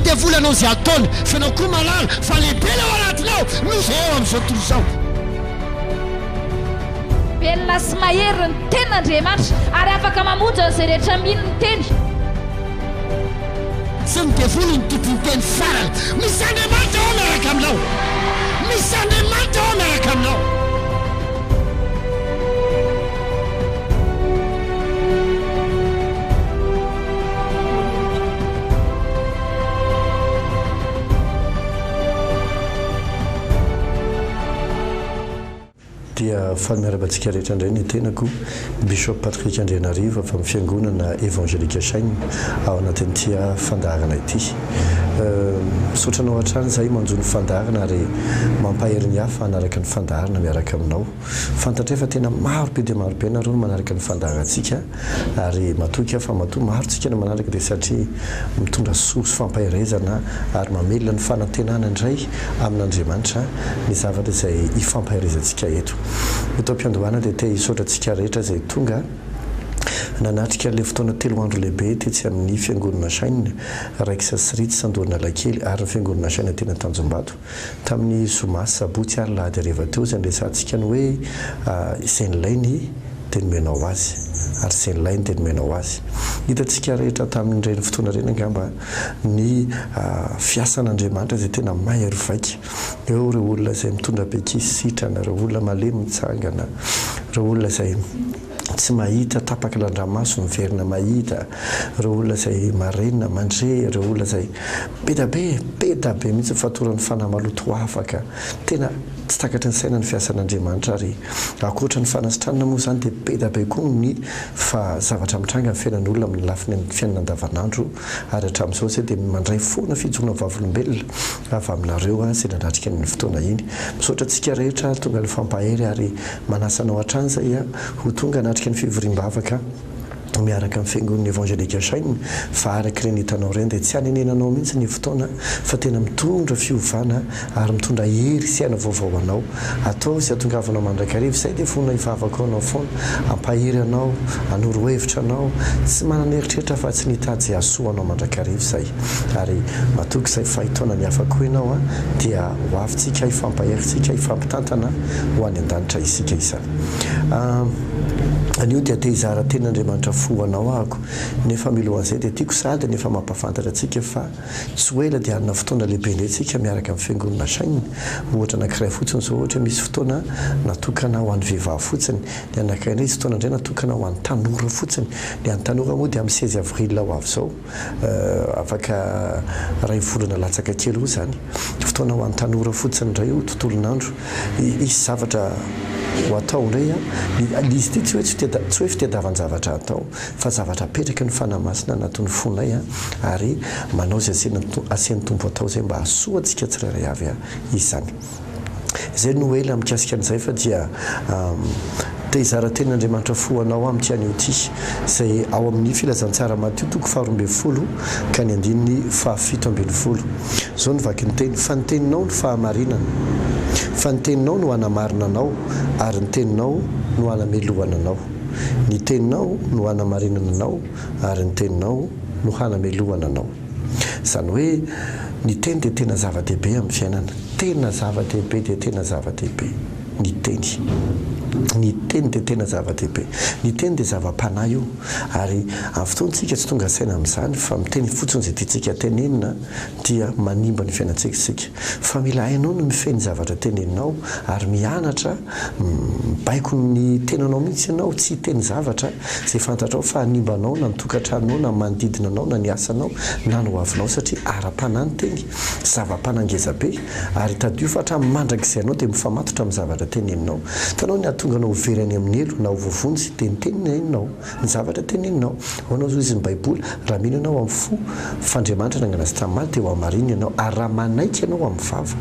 dia volanao izay ataony fa anao koa malala fa lehibe lao anatinao misy eo amin'izao tontolo izao. Belona sy mahery ny tenin'Andriamanitra ary afaka mamonjy an'izay rehetra mino ny teny. Sy ny devolo ny tompony teny farany. Misy Andriamanitra ao miaraka aminao. Misy Andriamanitra ao miaraka aminao. Dia fanarabantsika rehetra indray ny tenako Bishop Patrick Andrianarivo fa amin'ny fiangonana Évangélika Sainy ao anatin'ity fandaharana ity. Sotranao hatrany zahay manjo ny fandaharana ary mampahery ny hafa manaraka ny fandaharana miaraka aminao. Fantatray fa tena maro be dia maro be nareo manaraka ny fandaharantsika ary matoka fa matoa maro tsika no manaraka dia satria mitondra source fampaherezana ary mamelona ny fanantenana indray amin'Andriamanitra ny zavatra izay ifampaherezantsika eto. Eto am-piandohana dia te hisotratsika rehetra izay tonga nanatrika le fotoana 3 andro lehibe tetsy amin'ny fiangonana Sainy raiky sasirity Sandorina-Lakely ary ny fiangonana Sainy tena Tanjombato tamin'ny zoma sabotsy ary lahady hariva teo izay andresantsika ny hoe izay nilainy dia nomenao azy ary izay nilainy dia nomenao azy. Hitantsika rehetra tamin'ireny fotoana ireny angamba ny fiasan'Andriamanitra izay tena mahery vaika. Eo ireo olona izay mitondra bekisy sitrana, ireo olona malemy mitsangana, ireo olona izay tsy mahita tapaka landramaso miverina mahita, ireo olona izay marenina mandre, ireo olona izay be mihitsy fatoran'ny fanahy maloto afaka. Tena tsy takatry ny saina ny fiasan'Andriamanitra ary akoatra ny fanasitranana moa izany dia be koa ny fa zavatra mitranga amin'ny fiainan'olona amin'ny lafiny amin'ny fiainana andavanandro ary hatramin'izao izay dia mandray foana fijona vavolombelona avy aminareo izay nanatrika ny fotoana iny. Misaotra antsika rehetra tonga ny fampahery ary manasanao hatrany izay ho tonga hanatrika ny fivoriam-bavaka miaraka amin'ny fiangonana Évangélika Sainy fa araka ireny hitanao ireny dia tsy hanenenanao mihitsy ny fotoana fa tena mitondra fiovana ary mitondra hery sy aina vaovao anao. Atao izay hatongavanao mandrakariva izay dia fonona hivavaka anao foana hampahery anao, hanoro hevitra anao, tsy manana heritreritra fa tsy nitady izay hasoa anao mandrakariva izay. Ary matoky izay fahitaona ny afaka ho ianao dia ho avintsika hifampaheritsika hifampitantana ho any an-danitra isika izany. Anio dia te hizara tenin'Andriamanitra fo anao ahako nefa milohan'izay dia tiako sady nefa mampafantatra antsika fa tsy hoe ela dia hanina fotoana lehibe indray tsika miaraka amin'ny fiangonana Sainy. Ohatra anankiray fotsiny izao ohatra misy fotoana natokana ho an'ny vehivavy fotsiny, ny anankiray indray fotoana indray natokana ho an'ny tanora fotsiny. Ny an'ny tanora moa dia amin'ny 16 avril ho avy izao afaka ray volana latsaka kely ho izany. Fotoana ho an'ny tanora fotsiny indray io tontolon'andro isy zavatra ho atao indray izy ty tsy hoe fitadiavan-javatra atao fa zavatra apetraka ny fanahy masina anatin'ny fonay ary manao izay asian'ny tompo atao izay mba hasoa antsika tsirairay avy izany. Izay no ela mikasika an'izay fa dia te hizara tenin'Andriamanitra fo anao amin'ity anio ity izay ao amin'ny filazantsara Matio 12 ka ny 17. Izao no vaky ny teny fa ny teninao no fahamarinana, fa ny teninao no hanamarinanao ary ny teninao no hanamelohana anao. Ny teninao no hanamarinana anao ary ny teninao no hanamelohana anao. Izany hoe ny teny dia tena zava-dehibe amin'ny fiainana. Tena zava-dehibe dia tena zava-dehibe ny teny. Ny teny dia tena zava-dehibe. Ny teny dia zava-panahy io ary amin'ny fotoantsika tsy tonga saina amin'izany fa miteny fotsiny izay tiantsika tenenina dia manimba ny fiainantsika isika. Fa mila hainao no mifehy zavatra teneninao ary mianatra baiko ny tenanao mihitsy ianao tsy teny zavatra izay fantatrao fa hanimbanao na nitokantranonao na manodidina anao na ny asanao na ny hoavinao satria ara-panahy ny teny zava-panangeza be ary tadio fa hatramin'ny mandrakizay anao dia mifamatotra amin'ny zavatra teneninao. Tanao ny atonga anao verany amin'ny elo na hovovonsy dia ny teneninao ny zavatra teneninao. Hoanao zao izy ny baiboly raha mino ianao amin'ny fo f'Andriamanitra nangana azy tamin'ny dia ho hamarina ianao ary raha manaiky ianao amin'ny vava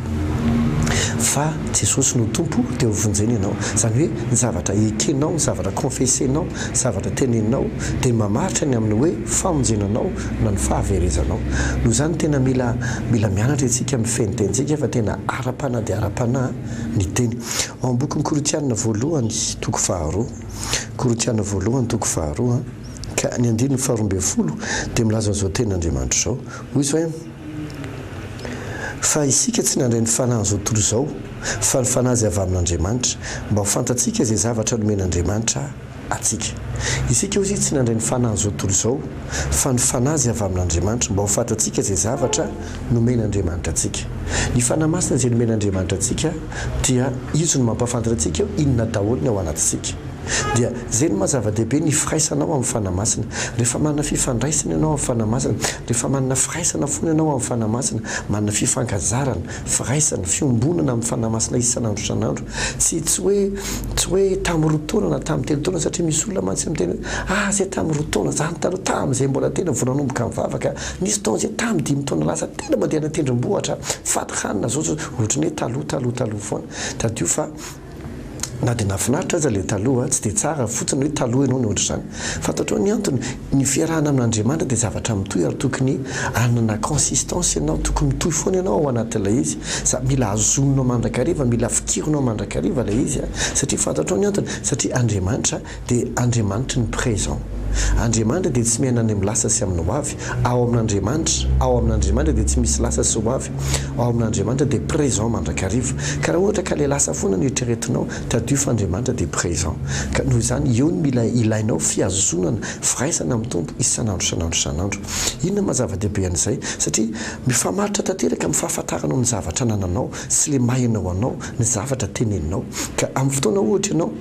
fa Jesosy no tompo dia hovonjeny ianao. Izany hoe ny zavatra ekenao, ny zavatra confessenao, zavatra teneninao dia mamaritra ny amin'ny hoe famonjenanao na ny fahaverezanao. Noho izany tena mila mianatra isika mifehy ny tenitsika fa tena ara-panahy dia ara-panahy ny teny. Ao amin'ny bokin'ny Korintianina voalohany toko 2, Korintianina voalohany toko 2 ka ny 12 dia milaza an'izao tenin'Andriamanitra izao. Hoy izy hoe fa isika tsy nandray ny fanahy zao tontolo izao fa ny fanazy avy amin'Andriamanitra mba ho fantatsika izay zavatra nomen'Andriamanitra atsika. Isika ozy tsy nandray ny fanahy zao tontolo izao fa ny fanazy avy amin'Andriamanitra mba ho fantatsika izay zavatra nomen'Andriamanitra atsika. Ny fanahy masina izay nomen'Andriamanitra atsika dia izy no mampafantatra atsika inona daholo ny ao anatsika. Dia zay no mazava-dehibe ny firaisanao amin'ny fanahy masina. Rehefa manana fifandraisana ianao amin'ny fanahy masina, rehefa manana firaisana foana ianao amin'ny fanahy masina, manana fifankazarana, firaisana, fiombonana amin'ny fanahy masina isan'andro isan'andro. Tsy hoe tamin'ny roa taona na tamin'ny telo taona, satria misy olona mantsy miteny zay tamin'ny roa taona zany taloha tamin'izay mbola tena vao nanomboka mivavaka, nisy taona zay tamin'ny 5 taona lasa tena mandeha natendrombohatra fatihanina zao ohatrany hoe taloha foana. Tadio fa na dia nafinaritra aza ilay taloha tsy dia tsara fotsiny hoe taloha ianao ny ohatra izany. Fantatrao ny antony ny fiarahana amin'Andriamanitra dia zavatra mitohy ary tokony anana consistance ianao, tokony mitohy foana ianao ao anatin'ilay izy. Mila azononao mandrakariva, mila fikironao mandrakariva ilay izy satria fantatrao ny antony satria Andriamanitra dia Andriamanitra ny présent. Andriamanitra dia tsy miaina any amin'ny lasa sy amin'ny hoavy. Ao amin'Andriamanitra dia tsy misy lasa sy hoavy. Ao amin'Andriamanitra dia présent mandrakariva. Ka raha ohatra ka ilay lasa foana ny eritreretinao, tadio fa Andriamanitra dia présent. Ka noho izany eo ny mila ilainao fiazonana, firaisana amin'ny tompo isan'andro. Inona mazava-dehibe an'izay? Satria mifamaritra tanteraka amin'ny fahafantaranao ny zavatra nananao sy ilay mahainao anao ny zavatra teneninao. Ka amin'ny fotoana ohatra ianao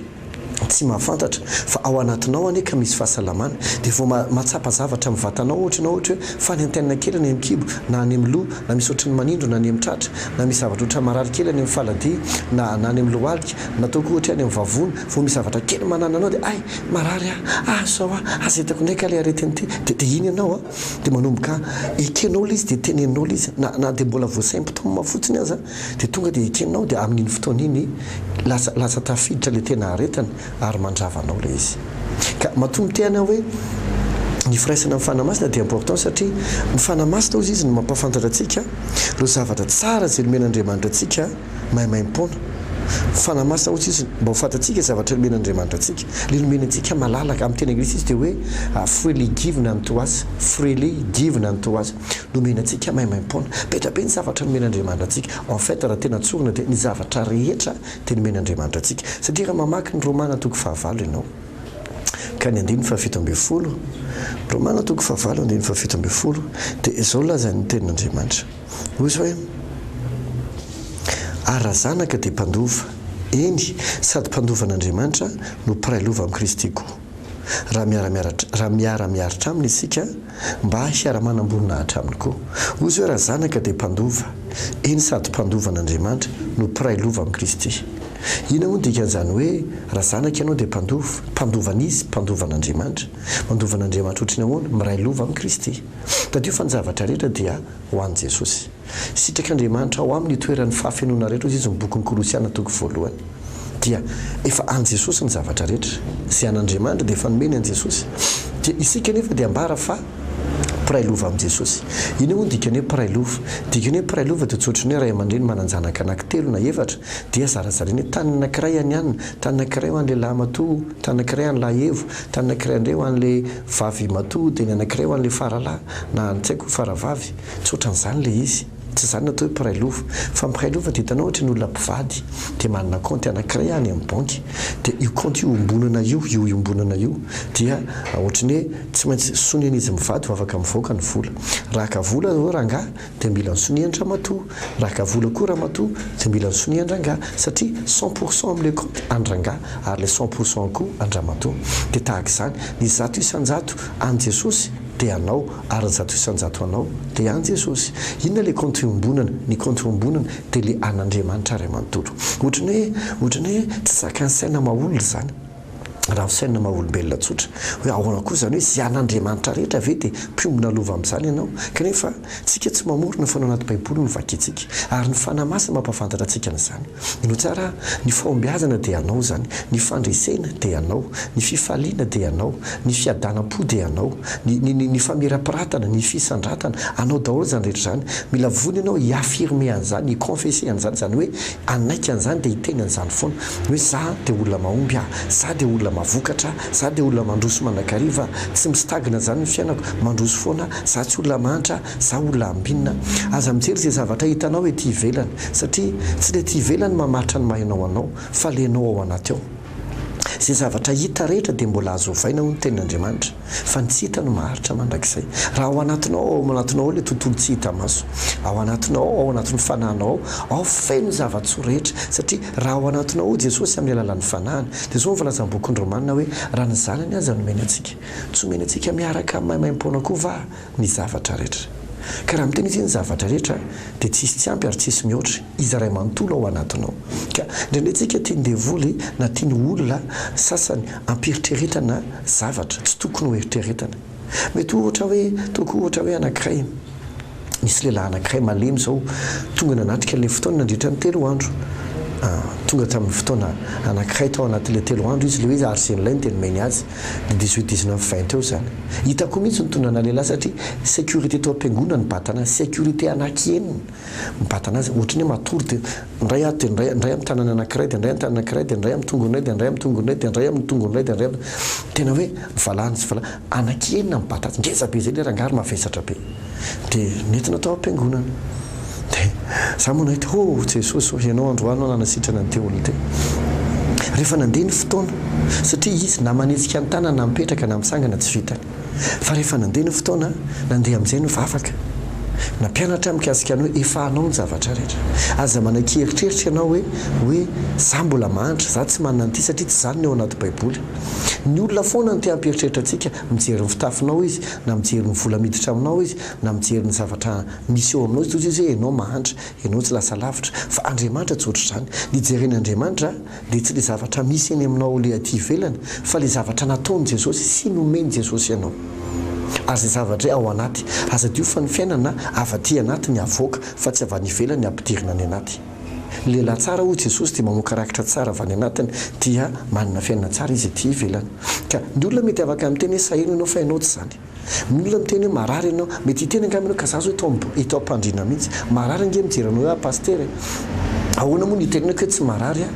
tsy mahafantatra fa ao anatinao ane ka misy fahasalamana dia vao matsapa zavatra amin'ny vatanao ohatra hoe fa ny antenina kely any amin'ny kibo na any amin'ny loha na misy ohatry ny manindro na any amin'ny tratra na misy zavatra ohatry marary kely any amin'ny faladia na any amin'ny lohalika na ataoko ohatra any amin'ny vavony vao misy zavatra kely manananao dia marary zao azetako ndraika ilay aretin'ity dia iny ianao dia manomboka ekenao izy dia teneninao izy na dia mbola voasaim-potoana fotsiny aza dia tonga dia ekenao dia amin'iny fotoana iny lasa tafiditra ilay tena aretana ary mandravanao ilay izy. Ka matombo tena hoe ny firaisana amin'ny fanahy masina dia important satria ny fanahy masina ozy izy no mampafantatra antsika ireo zavatra tsara izay nomen'Andriamanitra antsika mahaimaim-poana. Fanahy masina ozy izy mba ho fantatsika zavatra nomen'Andriamanitra antsika. Ilay nomeny antsika malalaka amin'ny teny anglisy izy dia hoe freely given unto us, nomena antsika mahaimaim-poana. Betrabe ny zavatra nomen'Andriamanitra antsika. En fait raha tena tsorina dia ny zavatra rehetra dia nomen'Andriamanitra antsika. Satria raha mamaky ny Romana toko 5 ianao ka ny 7:12 Romana toko 5:7 dia izao lazany tenin'Andriamanitra. Hoy izy hoe ary raha zanaka dia mpandova, eny sady mpandovan'Andriamanitra no mpiray lova amin'ny Kristy koa. Raha miara-miaritra aminy isika mba hiara-manam-boninahitra aminy koa. Hoy izy hoe raha zanaka dia mpandova, eny sady mpandovan'Andriamanitra no mpiray lova amin'ny Kristy. Ina moa dikan'izany hoe raha zanaka ianao dia mpandovan'izy, mpandovan'Andriamanitra. Mandovan'Andriamanitra ohatrany ahoana? Miray lova amin'ny Kristy. Tadio fa ny zavatra rehetra dia ho an'i Jesosy. Sitrak'Andriamanitra ao amin'ny toeran'ny fahafenoana rehetra ozy izy ny bokin'ny Kolosiana toko 1 dia efa an' Jesosy ny zavatra rehetra. Izay an'Andriamanitra dia efa nomeny an' Jesosy. Dia isika nefa dia ambara fa mpiray lova amin'i Jesosy. Ina moa dikany hoe mpiray lova? Dikany hoe mpiray lova dia tsy ohatrany hoe ray aman-dreny mananjanaka anankitelo na efatra dia zarazareny hoe tany anankiray any, tany anankiray ho an'ilay lahy matoa, tany anankiray ho an'ilay evo, tany anankiray indray ho an'ilay vavy matoa, dia ny anankiray ho an'ilay faralahy na tsy haiko faravavy. Tsy ohatran'izany ilay izy. Tsy zany natao hoe mpiray lova. Fa mpiray lova dia hitanao ohatra ny olona mpivady dia manana kaonty anankiray any amin'ny banky dia io kaonty iombonana io dia ohatrany hoe tsy maintsy sonina izy mivady ho afaka mivoaka ny vola. Raha ka vola zao rangahy dia mila ny soniandra matoa, raha ka vola koa raha matoa dia mila ny soniandra angahy satria 100% amin'ilay kaonty andrangahy ary ilay 100% koa andramatoa. Dia tahaka izany ny 100 isan-jato an' Jesosy dia anao ary 100 isan-jato anao dia an' Jesosy. Inona ilay kaonty iombonana? Ny kaonty iombonana dia ilay an'Andriamanitra ary manontolo. Ohatrany hoe tsy zakan'ny saina mahaolona izany. Raha saina mahaolombelona tsotra hoe ahoana koa izany hoe izay an'Andriamanitra rehetra ve dia mpiombona lova amin'izany ianao? Kanefa tsika tsy mamorona fa ao anaty Baiboly no vakiantsika ary ny fanahy masina mampafantatra antsika n'izany. No tsara ny fahombiazana dia anao izany, ny fandresena dia anao, ny fifaliana dia anao, ny fiadanam-po dia anao, ny famera-piratana, ny fisandratana, anao daholo izany rehetra izany. Mila vony ianao hiafirme an'izany, hikonfese an'izany, izany hoe anaika an'izany dia hiteny an'izany foana hoe za dia olona mahomby, za dia olona mavokatra za dia olona mandroso manakariva tsy misitagina zany ny fiainako mandroso foana za tsy olona mantra za olona ambinina aza mijery zay zavatra hitanao ety ivelany satria tsy le ty ivelany mamaritra ny mahainao anao fa lenao ao anaty ao zay zavatra hita rehetra dia mbola azo ovaina ho ny tenin'Andriamanitra fa ny tsy hita no maharitra mandrakizay raha ao anatinao ao le tontolo tsy hita maso ao anatinao ao anatin'ny fanahinao ao feno zavatsoa rehetra satria raha ao anatinao ao Jesosy amin'ny alalan'ny fanahiny dia zao mivolazan'ny bokin'ny Romanina hoe raha ny zanany aza nomeny antsika tsy omeny antsika miaraka amin'ny maimaimpona koa va ny zavatra rehetra ka raha miteny izy ny zavatra rehetra dia tsisy tsy ampy ary tsisy mihoatra izy ray manontolo ao anatinao ka ndraindrayntsika tia ny devoly na tia ny olona sasany ampieritrretana zavatra tsy tokony ho eritreretana mety ohatra hoe anankiray nisy lehilahy anankiray malemy zao tonga nanatrika le fotoana nandritra ny 3 andro tonga tamin'ny fotoana anankiray tao anatin'le 3 andro izy le hoe izy arsen'ilay ny tenomeny azy le 18-19-20 eo zany hitako mihitsy ny tondrana lehilahy satria sécurité tao am-piangonana mibatana azy sécurité anankienina mibatana azy ohatrany hoe matory dia ndray ato dia ndray amin'ny tanany anankiray dia ndray amin'ny tanany anankiray dia ndray amin'ny tongonay dia ndray amin'ny tongonay dia ndray amin'ny tongonay dia ndray tena hoe valany sy valany anankienina mibata azy ngeza be zay le rangary mavesatra be dia nentina tao am-piangonana za moa nahita Jesosy ianao androano nanasitrana ny teolona te rehefa nandeha ny fotoana satria izy na manetsika ny tanana na mipetraka na misangana tsy vitany fa rehefa nandeha ny fotoana nandeha amin'izay no vavaka na mpianatra mikasika anao hoe efa anao ny zavatra rehetra aza manankeritreritra ianao hoe za mbola mahantra za tsy manana an'ity satria tsy zany ny ao anaty baiboly ny olona foana ny te hampieritreritra antsika mijery ny fitafinao izy na mijery ny vola miditra aminao izy na mijery ny zavatra misy eo aminao izy toy izy hoe ianao mahantra ianao tsy lasa lavitra fa Andriamanitra tsy ohatry zany ny jeren'Andriamanitra dia tsy le zavatra misy eny aminao le aty ivelany fa le zavatra nataony Jesosy sy nomeny Jesosy ianao ary zay zavatra ao anaty aza dio fa ny fiainana afa-ty anaty ny avoaka fa tsy avany ivelany ny ampidirina ny anaty lehilahy tsara hoy Jesosy dia mamoaka rakitra tsara avy any anatiny dia manana fiainana tsara izy ety ivelany ka ny olona mety avaka miteny hoe saheno ianao fa ianao tsy zany ny olona miteny hoe marary ianao mety hiteny angaminao ka zazo itao ampandrina mihitsy marary nge mijeranao hoe paster ahoana moa ny tenena hoe tsy marary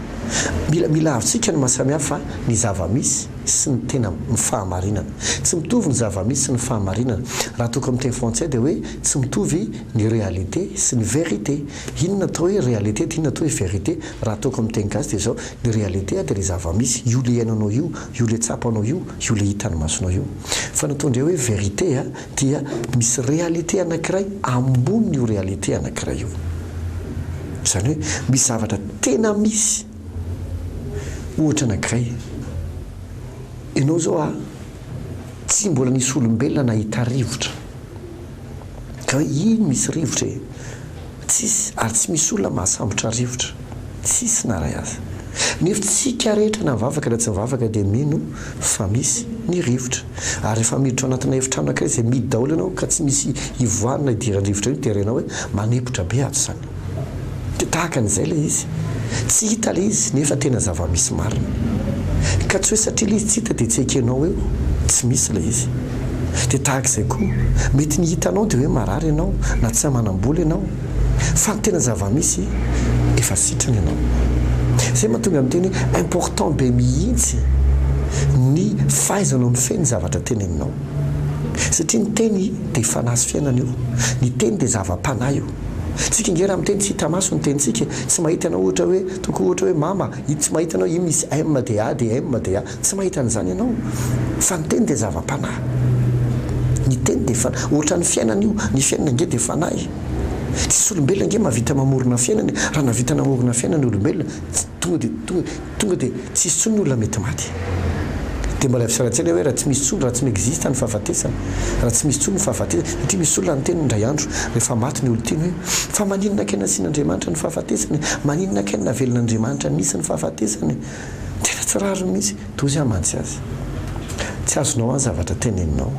mila avitsika ny mahasamihafa ny zava-misy sy ny tena mifahamarinana tsy mitovy ny zava-misy sy ny fahamarinana raha toko amin'ny teny frantsay dia hoe tsy mitovy ny réalité sy ny vérité inona atao hoe réalité dia inona atao hoe vérité raha toko amin'ny teny gasy dia zao ny réalité dia le zava-misy io le iainanao io le tsapanao io le hitany masonao io fa nataondre hoe vérité dia misy réalité anankiray ambony io réalité anankiray io zany hoe misy zavatra tena misy ohatra anankiray ianao zao tsy mbola nisy olombelona nahita rivotra ka hoe ino misy rivotra tsisy ary tsy misy olona mahasambotra rivotra tsisy naray azy nefa tsika rehetra na mivavaka na tsy mivavaka dia mino fa misy ny rivotra ary rehefa miditra ao anatina efitrano anankiray izay midy daholo ianao ka tsy misy ivoanina hidiran'ny rivotra io dia renao hoe manepotra be ato zany dia tahaka an'izay le izy tsy hita le izy nefa tena zava-misy marina ka tsy hoe satria le izy tsy hita dia tsy ekenao eo tsy misy le izy dia tahak'izay koa mety ny hitanao dia hoe marary ianao na tsy manam-bola ianao fa ny tena zava-misy efa sitrany ianao zay mahatonga amin'ny teny hoe important be mihitsy ny fahaizanao mifeny zavatra teny aminao satria ny teny dia fanahy fiainana io ny teny dia zava-panahy io tsika nge raha miteny tsy hita maso ny tenitsika tsy mahita anao ohatra hoe toko ohatra hoe mama tsy mahita anao io misy M dia A dia M dia A tsy mahita an'izany ianao fa ny teny dia zava-panahy ny teny dia fanahy ohatra ny fiainana io ny fiainana nge dia fanahy tsisy olombelona nge mahavita mamorona fiainany raha navita namorona fiainany olombelona tonga dia tsisy tsony ny olona mety maty dia mbola fisaratsena hoe raha tsy misy tsony raha tsy miexista ny fahafatesana raha tsy misy tsony ny fahafatesana satria misy olona ny teny ndray andro rehefa maty ny olon-teny hoe fa maninona kaina asian'Andriamanitra ny fahafatesany maninona kaina velon'Andriamanitra nisy ny fahafatesany tena tsy rary mihitsy dozy amantsy azy tsy azonao any zavatra teneninao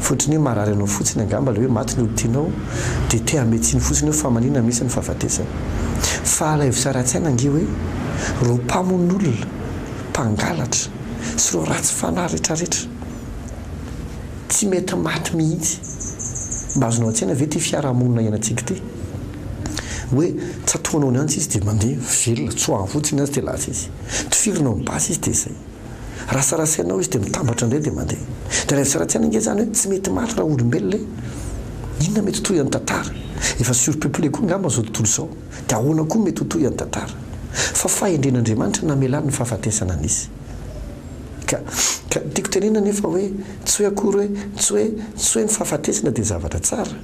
fotony hoe marary anao fotsiny angamba le hoe maty ny olon-tianao dia te hametsiny fotsiny hoe fa maninona misy ny fahafatesany fa alay fisaratsiaina nge hoe ro mpamon'olona mpangalatra sy ro ratsy fanahy rehetrarehetra tsy mety maty mihitsy mba azonao an-tsaina ve ty fiarahamonina ianantsika ty hoe tsatoanao ny antsy izy dia mandeha velona tsoahany fotsiny azy dia lasa izy tofirinao mibasy izy dia izay rasarasainao izy dia mitambatra indray dia mandeha dia rehefa raha tsy anange zany hoe tsy mety maty raha olombelona inona mety hotoy an'ny tantara efa surpeuplé koa ngamba zao tontolo izao dia ahoana koa mety hotoy an'ny tantara fa fahendren'Andriamanitra namelany ny fahafatesana an'izy ka tiako tenena nefa hoe tsy hoe akory hoe tsy hoe ny fahafatesana dia zavatra tsara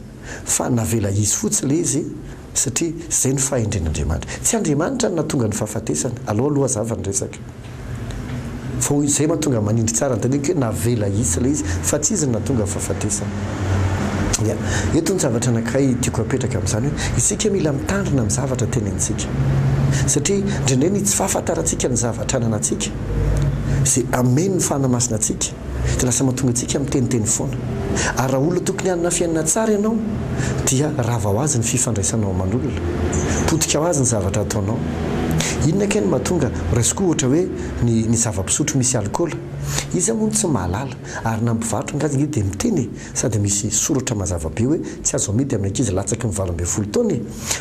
fa navela izy fotsy le izy satria zay ny fahendren'Andriamanitra tsy Andriamanitra no natonga ny fahafatesana aloha zava ny resaka fa zay mahatonga manindry tsara nytaneko hoe navela izy le izy fa tsy izy ny natonga ny fahafatesana eto ny zavatra anankiray tiako apetraka amin'izany hoe isika mila mitandrina amin'ny zavatra tenentsika satria indrindray tsy fahafantarantsika ny zavatra ananantsika zay ameny ny fanamasina antsika dia lasa mahatonga antsika miteniteny foana ary raha olona tokony hanana fiainana tsara ianao dia rava ho azy ny fifandraisanao aman'olona potika ho azy ny zavatra ataonao inona kay ny mahatonga raisiko ohatra hoe ny zava-pisotro misy alkôla izy moa tsy mahalala ary na mpivarotra ngazy dia miteny sady misy soratra mazava be hoe tsy azo amidy amin'ny ankizy latsaky ny 12 taona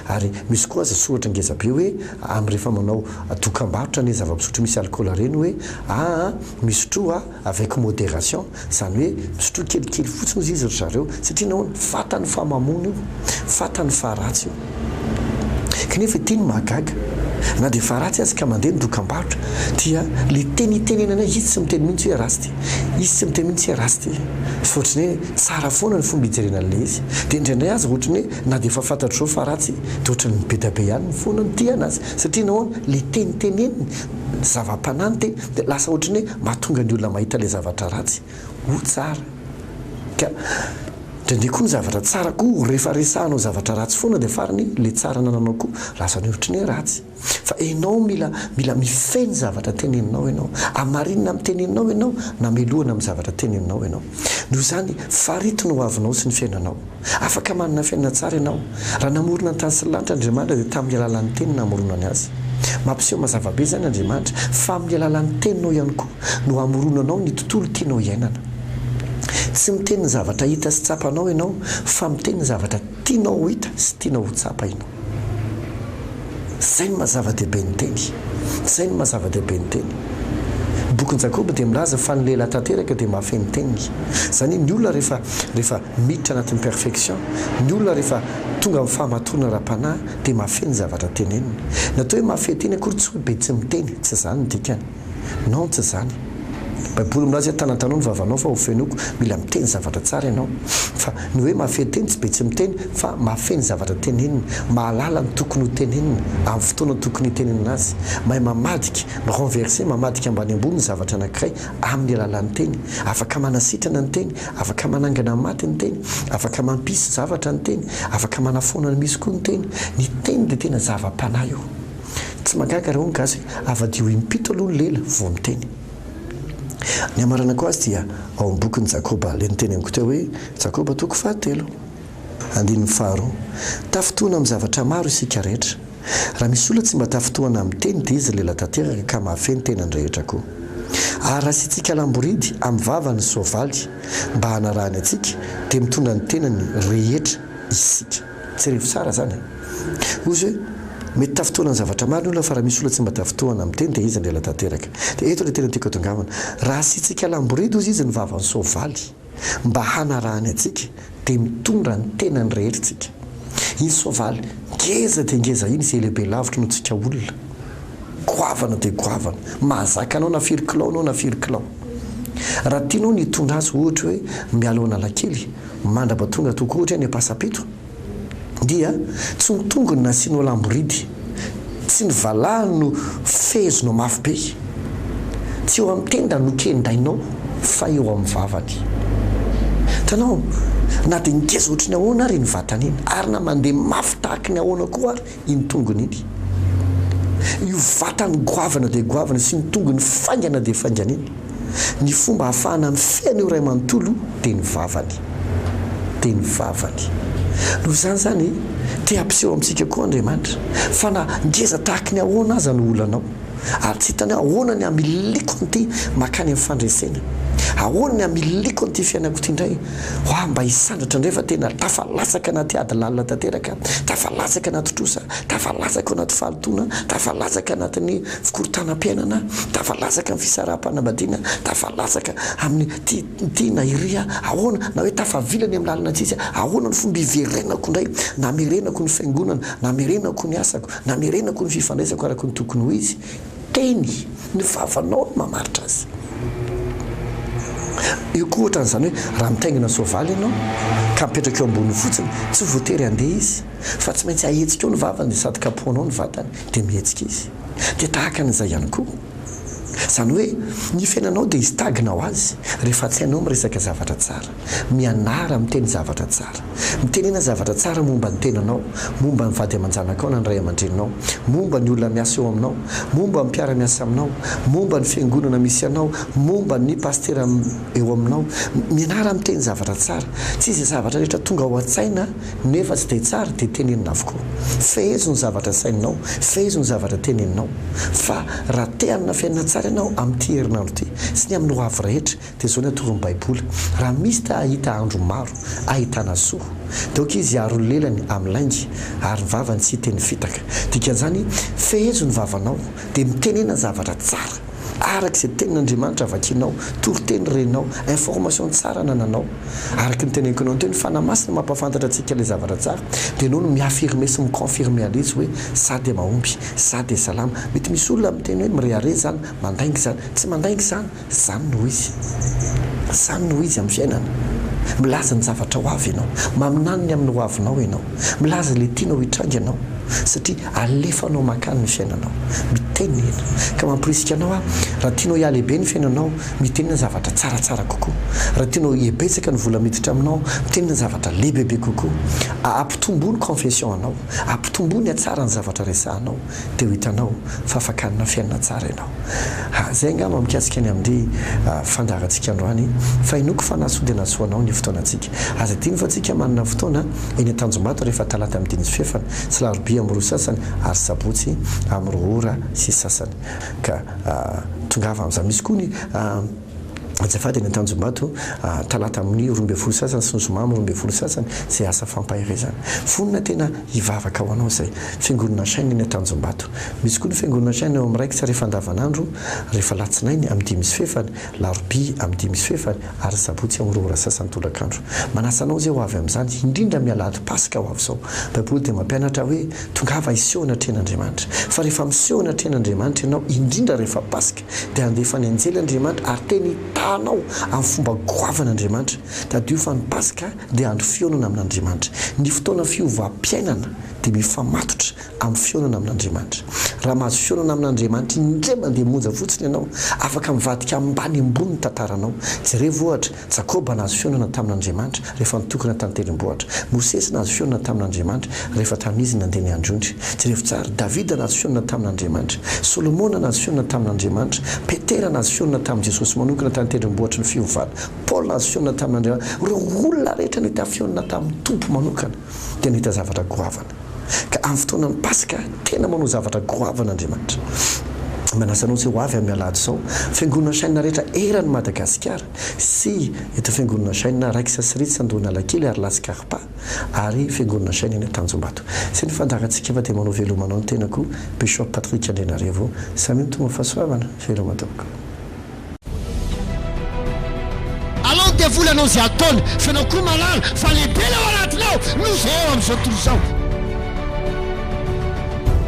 ary misy koa aza soratra ngeza be hoe amin'ny rehefa manao dokam-barotra ny zava-pisotro misy alkôla reny hoe misotro avec modération zany hoe misotro kelikely fotsiny izy ry zareo satria nahoana fatany famamona io fatany faharatsy io kanefa tiany mahagaga na dia faharatsy azy ka mandeha ny dokam-barotra dia le tenitenenana izy tsy miteny mihitsy hoe rasy ty izy tsy miteny mihitsy hoe rasy ty fa ohatrany hoe tsara foana ny fomba hijerenan'le izy dia indraindray azy ohatrany hoe na dia efa fantatro zao faharatsy dia ohatrany be da be ihany ny foana ny ty anazy satria nahoana le teniteneniny zava-panany teny dia lasa ohatrany hoe mahatonga ny olona mahita le zavatra ratsy ho tsara ka ndraindray koa ny zavatra tsara koa rehefa resahanao zavatra ratsy foana dia farany le tsara nananao koa lasa ny ohatrany hoe ratsy fa ianao mila mifeny zavatra teneninao ianao amarinina amin'ny teneninao ianao namelohana amin'ny zavatra teneninao ianao noho izany faritona ho avinao sy ny fiainanao afaka manana fiainana tsara ianao raha namorona ny tany sy ny lanitra Andriamanitra dia tamin'ny alalan'ny teny namoronany azy mampiseho mazavabe zany Andriamanitra fa amin'ny alalan'ny teninao ihany koa no amoronanao ny tontolo tianao iainana tsy miteny ny zavatra hita sy tsapanao ianao fa miteny ny zavatra tianao ho hita sy tianao ho tsapa ianao zay ny mazava-dehibe ny teny zay ny mazava-dehibe ny teny bokyny Jakoba dia milaza fa ny lehilahy tanteraka dia mahafeny teniny zany ny olona rehefa miditra anatin'ny perfection ny olona rehefa tonga amin'ny fahamatorana ra-panahy dia mahafeny zavatra teneniny natao hoe mahafeny teny akory tsy hoe be tsy miteny tsy zany ny dikany non tsy zany baiboly milaza hoe tanantanao ny vavanao fa ho fenoko mila miteny zavatra tsara ianao fa ny hoe mahafeny teny tsy be tsy miteny fa mahafeny zavatra teneniny mahalala ny tokony ho teneniny amin'ny fotoana tokony hitenenina azy mahay mamadika renverser mamadika ambany ambony ny zavatra anankiray amin'ny alalan'ny teny afaka manasitrana ny teny afaka manangana maty ny teny afaka mampisy zavatra ny teny afaka manafoana ny misy koa ny teny ny teny dia tena zava-panahy io tsy magaga raha ongasy avadio impito aloha ny lela vao miteny ny amarana koa azy dia ao amin'ny bokyny Jakoba le niteny amiko teo hoe Jakoba toko 7 andininy faharoa tafitoana amin'ny zavatra maro isika rehetra raha misy olona tsy mba tafitoana amin'ny teny dia izy lela tanteraka ka mahafeny tenany rehetra koa ary raha sitsika lamboridy amin'ny vavany soavaly mba hanarahany atsika dia mitondra ny tenany rehetra isika tsy revo tsara zany ozy hoe mety tafitoana ny zavatra maro ny olona fa raha misy olona tsy mba tafitoana amin'ny teny dia izy lela tanteraka dia eto le tena tiako atongavana raha sitsika lamboridy ozy izy ny vavany soavaly mba hanarahany atsika dia mitondra ny tenany rehetra tsika iny soavaly ngeza dia ngeza iny izay lehibe lavitra no tsika olona goavana dia goavana mahazaka anao na firy kilao anao na firy kilao raha tianao ny hitondra azy ohatra hoe miala ao analakely mandrabatonga toko ohatra ny pasapito dia tsy mitongony nasianao lamboridy tsy ny valahany no fehezonao mafy be tsy eo amin'ny tenda no kendainao fa eo amin'ny vavany tanao na dia ngeza ohatra ny ahoana ary ny vatany iny ary na mandeha mafy tahaka ny ahoana koa ary iny tongony iny io vatany goavana dia goavana sy ny tongony faingana dia faingana iny ny fomba hahafahana mifeana eo ray manontolo dia ny vavany noho izany zany te hampiseho amintsika koa Andriamanitra fa na ngeza tahaka ny ahoana aza no olanao ary tsy hitany ahoana ny amiliko nyty makany amin'ny fandresena ahoana ny amiliko an'ity fiainako ity indray mba hisandratra indray fa tena tafalatsaka anaty ady lalina tanteraka, tafalatsaka anaty trosa, tafalatsaka anaty fahalotona, tafalatsaka anatin'ny fikorontanam-piainana, tafalatsaka amin'ny fisaraha-panambadiana, tafalatsaka amin'ny tiana iria, ahoana na hoe tafavilany amin'ny lalina tsitsy, ahoana ny fomba iverenako indray, na merenako ny fiangonana, na merenako ny asako, na merenako ny fifandraisako araka ny tokony ho izy. Teny ny vavanao no mamaritra azy. Io koa ohatran'izany hoe raha mitaingina soavaly ianao ka mipetraka eo ambony fotsiny, tsy voatery handeha izy fa tsy maintsy ahetsika eo ny vavany dia sady kapohanao ny vatany dia mihetsika izy. Dia tahaka an'izay ihany koa zany hoe ny fiainanao dia izy tagina ho azy rehefa tsy hainao miresaka zavatra tsara, mianara miteny zavatra tsara, mitenena zavatra tsara momba ny tenanao, momba ny vady aman-janakao na ny ray aman-dreninao, momba ny olona miasa eo aminao, momba ny mpiara-miasa aminao, momba ny fiangonana misy anao, momba ny pastera eo aminao, mianara miteny zavatra tsara. Tsy izy zavatra rehetra tonga ao an-tsaina nefa tsy dia tsara dia tenenina avokoa. Fehezo ny zavatra saininao, fehezo ny zavatra teneninao, fa raha te hanana fiainana tsara ianao amin'ity herinandro ity sy ny amin'ny hoavy rehetra dia zao ny atoro ny baiboly. Raha misy ta ahita andro maro ahitana soa dia oka izy aro ny lelany amin'ny laingy ary ny vavany tsy hiteny fitaka. Dikan'izany fehezo ny vavanao dia mitenena zavatra tsara araka izay tenin'Andriamanitra vakinao, toriteny renao, information tsara nananao. Araka ny teneniko anao teny fanamasina mampafantatra antsika ilay zavatra tsara dia ianao no miafirme sy miconfirme alezy hoe za dia mahomby, za dia salama. Mety misy olona miteny hoe mireare zany, mandaingy zany, tsy mandaingy zany, zany no izy. Zany no izy amin'ny fiainana. Milaza ny zavatra ho avy ianao, maminaniny amin'ny ho avinao ianao, milaza ilay tianao hitranga ianao satria alefanao makany ny fiainanao, mitenena ka mampirisika anao raha tianao hialehibe ny fiainanao, mitenena zavatra tsaratsara kokoa. Raha tianao hiebetsaka ny vola miditra aminao, mitenena zavatra lehibebe kokoa. Ampitombo ny confession anao, ampitombo ny atsara ny zavatra resahanao dia ho hitanao fa afakanina fiainana tsara ianao. Zay angamba mikasika any amin'ny fandarantsika androany fa inoko fa nasody nasoanao ny fotoanantsika. Aza diny fa antsika manana fotoana eny an-Tanjombato rehefa talata amin'ny dimy sy fefana sy larobia amin'ny roa sasany ary sabotsy amin'ny roa ora sy sasany ka tongava amin'izany. Misy koa ny azafady eny an-Tanjombato talata amin'ny 12 sasany sy ny zoma amin'ny 12 sasany zay asa fampahirezana. Fonina tena hivavaka ho anao zay fiangonana saina eny an-Tanjombato. Misy koa ny fiangonana saina eo amin'ny raikitra rehefa andavanandro rehefa latsinainy amin'ny 5 sy fefany, larobia amin'ny 5 sy fefany ary sabotsy amin'ny 2 ora sasany tolakandro. Manasa anao zay ho avy amin'izany indrindra mialahady pasika ho avy zao. Baiboly dia mampianatra hoe tongava hisehoana tren'Andriamanitra. Fa rehefa misehoana tren'Andriamanitra ianao indrindra rehefa pasika dia andefa ny anjelan'Andriamanitra ary teny anao amin'ny fomba goavan'Andriamanitra. Tadio fa ny pasika dia andro fionana amin'Andriamanitra. Ny fotoana fiovam-piainana dia mifamatotra amin'ny fionana amin'Andriamanitra. Raha mahazo fionana amin'Andriamanitra indray mandeha monja fotsiny ianao, afaka mivadika ambany ambony tantaranao. Jereo ohatra Jakoba nahazo fionana tamin'Andriamanitra rehefa nitokana tantely-mbohatra. Mosesy nahazo fionana tamin'Andriamanitra rehefa tamin'izy nandeha niandrondry. Jereo tsara Davida nahazo fionana tamin'Andriamanitra, Solomona nahazo fionana tamin'Andriamanitra, Petera nahazo fionana tamin'i Jesosy manokana tantely-mbohatra ny fiovana, Paul nahazo fionana tamin'Andriamanitra. Ireo olona rehetra nahita fionana tamin'ny Tompo manokana dia nahita zavatra goavana. Ka amin'ny fotoanan'ny pasika tena manao zavatra goavan'Andriamanitra. Manasanao zay ho avy amin'ny alahady zao fiangonana saina rehetra eran'ny Madagasikara sy eto fiangonana saina raikitra sy ritsy Andohana Lakily ary Laskarpa ary fiangonana saina eny an-Tanjombato. Sy ny fandarantsika fa dia manao velomanao ny tenako Bishop Patrick Andrenarivo. Samy mitoma fahasoavana velomatoko. Alao dia volanao zay ataony fanao koa malala fa lehibe lao anatinao misy eo amin'izao tontolo izao.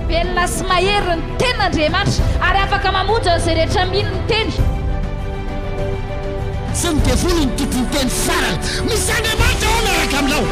Velona sy mahery ny ten'Andriamanitra ary afaka mamonjy izay rehetra mino ny teny. Sy ny devoly ny tompony teny farany misy Andriamanitra ao miaraka aminao.